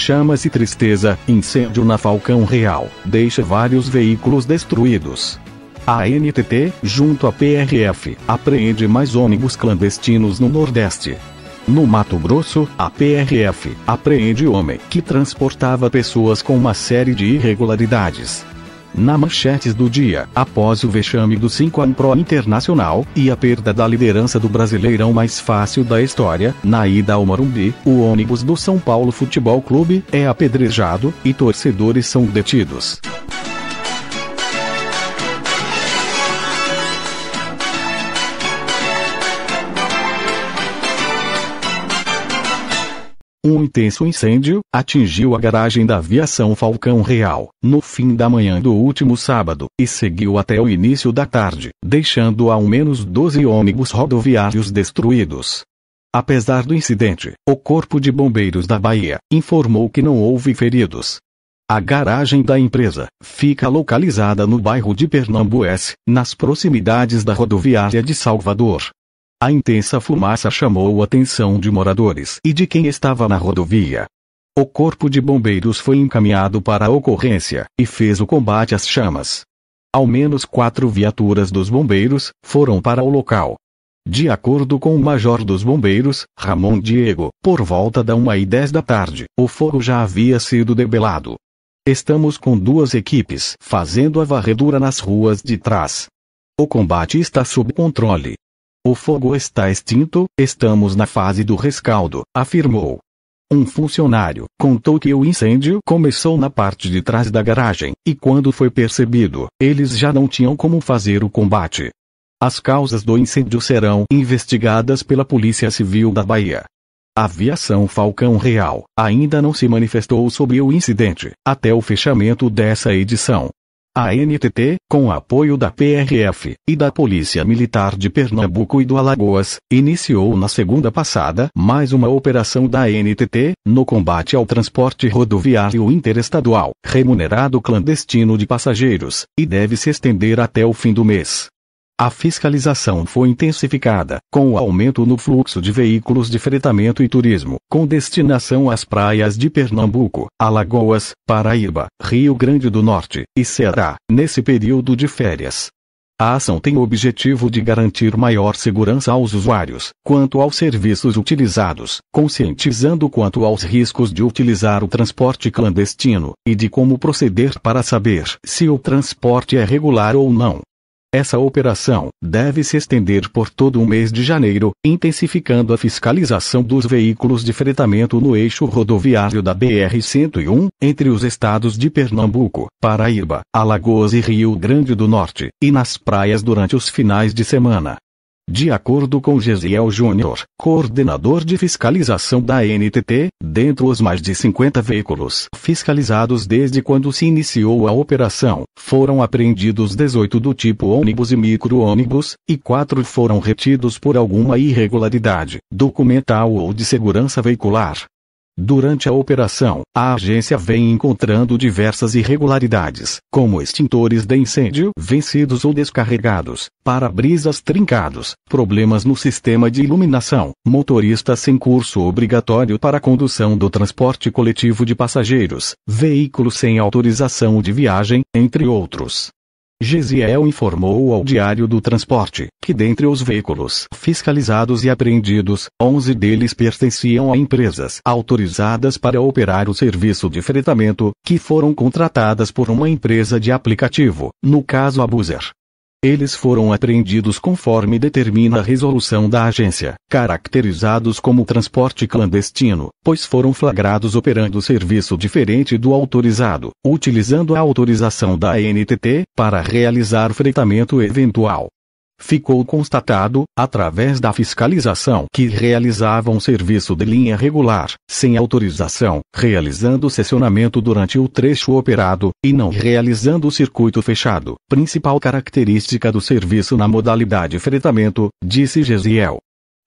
chamas e tristeza, incêndio na Falcão Real, deixa vários veículos destruídos. A ANTT, junto à PRF, apreende mais ônibus clandestinos no Nordeste. No Mato Grosso, a PRF apreende homem que transportava pessoas com uma série de irregularidades. Na manchetes do dia, após o vexame do 5-1 Pro Internacional e a perda da liderança do Brasileirão mais fácil da história, na ida ao Morumbi, o ônibus do São Paulo Futebol Clube é apedrejado e torcedores são detidos. Um intenso incêndio atingiu a garagem da aviação Falcão Real, no fim da manhã do último sábado, e seguiu até o início da tarde, deixando ao menos 12 ônibus rodoviários destruídos. Apesar do incidente, o Corpo de Bombeiros da Bahia informou que não houve feridos. A garagem da empresa fica localizada no bairro de Pernambués, nas proximidades da rodoviária de Salvador. A intensa fumaça chamou a atenção de moradores e de quem estava na rodovia. O Corpo de Bombeiros foi encaminhado para a ocorrência e fez o combate às chamas. Ao menos 4 viaturas dos bombeiros foram para o local. De acordo com o major dos bombeiros, Ramon Diego, por volta da 1h10 da tarde, o fogo já havia sido debelado. Estamos com 2 equipes fazendo a varredura nas ruas de trás. O combate está sob controle. O fogo está extinto, estamos na fase do rescaldo, afirmou. Um funcionário contou que o incêndio começou na parte de trás da garagem, e quando foi percebido, eles já não tinham como fazer o combate. As causas do incêndio serão investigadas pela Polícia Civil da Bahia. A aviação Falcão Real ainda não se manifestou sobre o incidente, até o fechamento dessa edição. A ANTT, com apoio da PRF e da Polícia Militar de Pernambuco e do Alagoas, iniciou na segunda passada mais uma operação da ANTT, no combate ao transporte rodoviário interestadual, remunerado clandestino de passageiros, e deve se estender até o fim do mês. A fiscalização foi intensificada, com o aumento no fluxo de veículos de fretamento e turismo, com destinação às praias de Pernambuco, Alagoas, Paraíba, Rio Grande do Norte e Ceará, nesse período de férias. A ação tem o objetivo de garantir maior segurança aos usuários, quanto aos serviços utilizados, conscientizando quanto aos riscos de utilizar o transporte clandestino, e de como proceder para saber se o transporte é regular ou não. Essa operação deve se estender por todo o mês de janeiro, intensificando a fiscalização dos veículos de fretamento no eixo rodoviário da BR-101, entre os estados de Pernambuco, Paraíba, Alagoas e Rio Grande do Norte, e nas praias durante os finais de semana. De acordo com Gesiel Júnior, coordenador de fiscalização da ANTT, dentre os mais de 50 veículos fiscalizados desde quando se iniciou a operação, foram apreendidos 18 do tipo ônibus e micro-ônibus, e 4 foram retidos por alguma irregularidade, documental ou de segurança veicular. Durante a operação, a agência vem encontrando diversas irregularidades, como extintores de incêndio vencidos ou descarregados, para-brisas trincados, problemas no sistema de iluminação, motoristas sem curso obrigatório para a condução do transporte coletivo de passageiros, veículos sem autorização de viagem, entre outros. Gesiel informou ao Diário do Transporte, que dentre os veículos fiscalizados e apreendidos, 11 deles pertenciam a empresas autorizadas para operar o serviço de fretamento, que foram contratadas por uma empresa de aplicativo, no caso a Buser. Eles foram apreendidos conforme determina a resolução da agência, caracterizados como transporte clandestino, pois foram flagrados operando serviço diferente do autorizado, utilizando a autorização da ANTT para realizar fretamento eventual. Ficou constatado, através da fiscalização, que realizavam serviço de linha regular, sem autorização, realizando estacionamento durante o trecho operado, e não realizando o circuito fechado, principal característica do serviço na modalidade fretamento, disse Gesiel.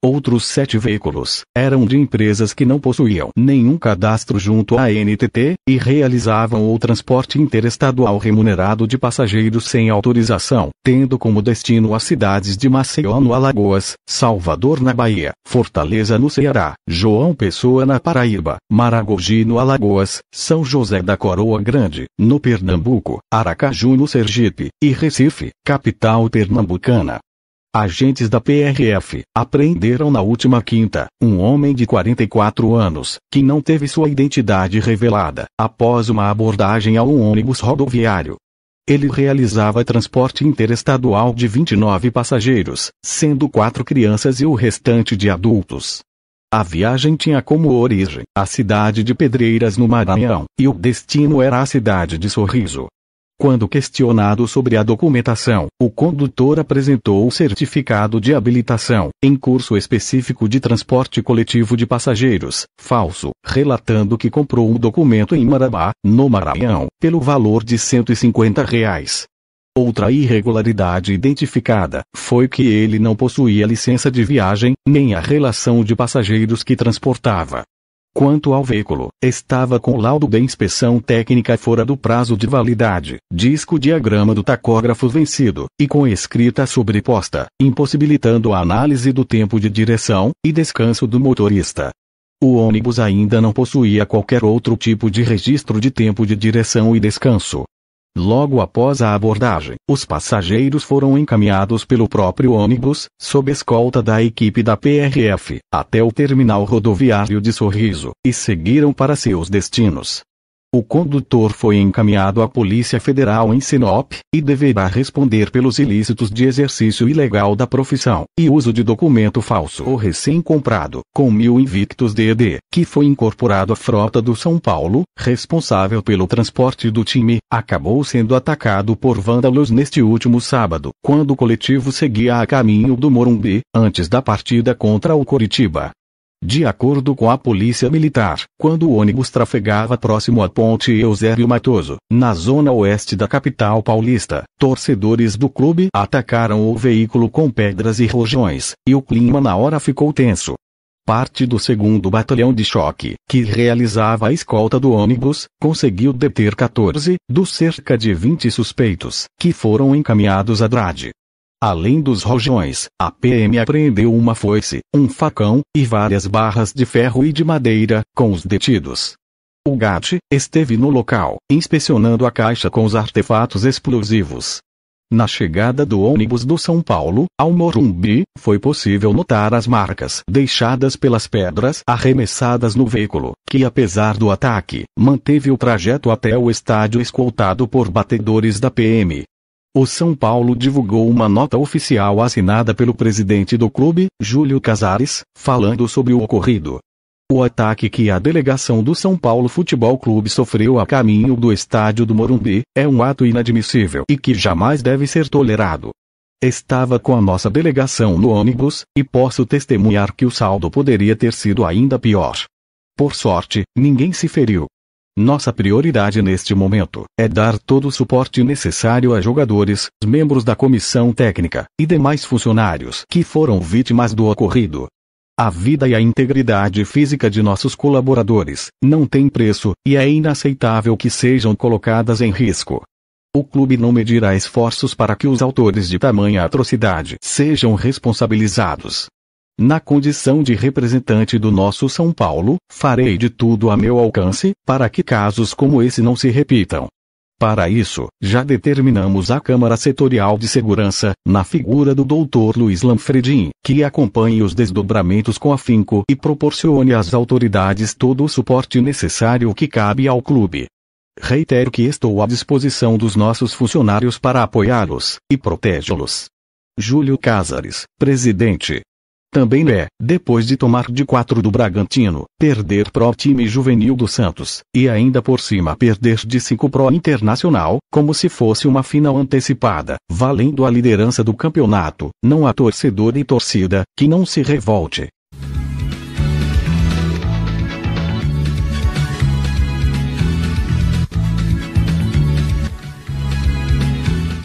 Outros 7 veículos eram de empresas que não possuíam nenhum cadastro junto à ANTT, e realizavam o transporte interestadual remunerado de passageiros sem autorização, tendo como destino as cidades de Maceió no Alagoas, Salvador na Bahia, Fortaleza no Ceará, João Pessoa na Paraíba, Maragogi no Alagoas, São José da Coroa Grande, no Pernambuco, Aracaju no Sergipe, e Recife, capital pernambucana. Agentes da PRF apreenderam na última quinta um homem de 44 anos, que não teve sua identidade revelada, após uma abordagem a um ônibus rodoviário. Ele realizava transporte interestadual de 29 passageiros, sendo 4 crianças e o restante de adultos. A viagem tinha como origem a cidade de Pedreiras no Maranhão, e o destino era a cidade de Sorriso. Quando questionado sobre a documentação, o condutor apresentou o certificado de habilitação, em curso específico de transporte coletivo de passageiros, falso, relatando que comprou um documento em Marabá, no Maranhão, pelo valor de R$ 150. Outra irregularidade identificada foi que ele não possuía licença de viagem, nem a relação de passageiros que transportava. Quanto ao veículo, estava com laudo de inspeção técnica fora do prazo de validade, disco-diagrama do tacógrafo vencido, e com escrita sobreposta, impossibilitando a análise do tempo de direção e descanso do motorista. O ônibus ainda não possuía qualquer outro tipo de registro de tempo de direção e descanso. Logo após a abordagem, os passageiros foram encaminhados pelo próprio ônibus, sob escolta da equipe da PRF, até o terminal rodoviário de Sorriso, e seguiram para seus destinos. O condutor foi encaminhado à Polícia Federal em Sinop, e deverá responder pelos ilícitos de exercício ilegal da profissão, e uso de documento falso ou recém-comprado, com 1000 Invictus DD, que foi incorporado à frota do São Paulo, responsável pelo transporte do time, acabou sendo atacado por vândalos neste último sábado, quando o coletivo seguia a caminho do Morumbi, antes da partida contra o Coritiba. De acordo com a Polícia Militar, quando o ônibus trafegava próximo à Ponte Eusébio Matoso, na zona oeste da capital paulista, torcedores do clube atacaram o veículo com pedras e rojões, e o clima na hora ficou tenso. Parte do 2º Batalhão de Choque, que realizava a escolta do ônibus, conseguiu deter 14, dos cerca de 20 suspeitos, que foram encaminhados à DRAD. Além dos rojões, a PM apreendeu uma foice, um facão, e várias barras de ferro e de madeira, com os detidos. O GAT esteve no local, inspecionando a caixa com os artefatos explosivos. Na chegada do ônibus do São Paulo ao Morumbi, foi possível notar as marcas deixadas pelas pedras arremessadas no veículo, que apesar do ataque, manteve o trajeto até o estádio escoltado por batedores da PM. O São Paulo divulgou uma nota oficial assinada pelo presidente do clube, Júlio Casares, falando sobre o ocorrido. O ataque que a delegação do São Paulo Futebol Clube sofreu a caminho do estádio do Morumbi é um ato inadmissível e que jamais deve ser tolerado. Estava com a nossa delegação no ônibus, e posso testemunhar que o saldo poderia ter sido ainda pior. Por sorte, ninguém se feriu. Nossa prioridade neste momento é dar todo o suporte necessário a jogadores, membros da comissão técnica e demais funcionários que foram vítimas do ocorrido. A vida e a integridade física de nossos colaboradores não têm preço, e é inaceitável que sejam colocadas em risco. O clube não medirá esforços para que os autores de tamanha atrocidade sejam responsabilizados. Na condição de representante do nosso São Paulo, farei de tudo a meu alcance, para que casos como esse não se repitam. Para isso, já determinamos a Câmara Setorial de Segurança, na figura do Dr. Luiz Lanfredin, que acompanhe os desdobramentos com afinco e proporcione às autoridades todo o suporte necessário que cabe ao clube. Reitero que estou à disposição dos nossos funcionários para apoiá-los e protegê-los. Júlio Casares, presidente. Também depois de tomar de 4 do Bragantino, perder pro time juvenil do Santos, e ainda por cima perder de 5 pro Internacional, como se fosse uma final antecipada, valendo a liderança do campeonato, não há torcedor e torcida que não se revolte.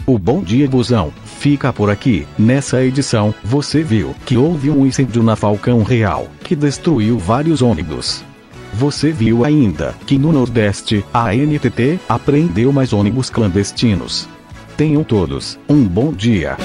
O Bom Dia Busão fica por aqui. Nessa edição, você viu que houve um incêndio na Falcão Real, que destruiu vários ônibus. Você viu ainda que no Nordeste, a ANTT apreendeu mais ônibus clandestinos. Tenham todos um bom dia.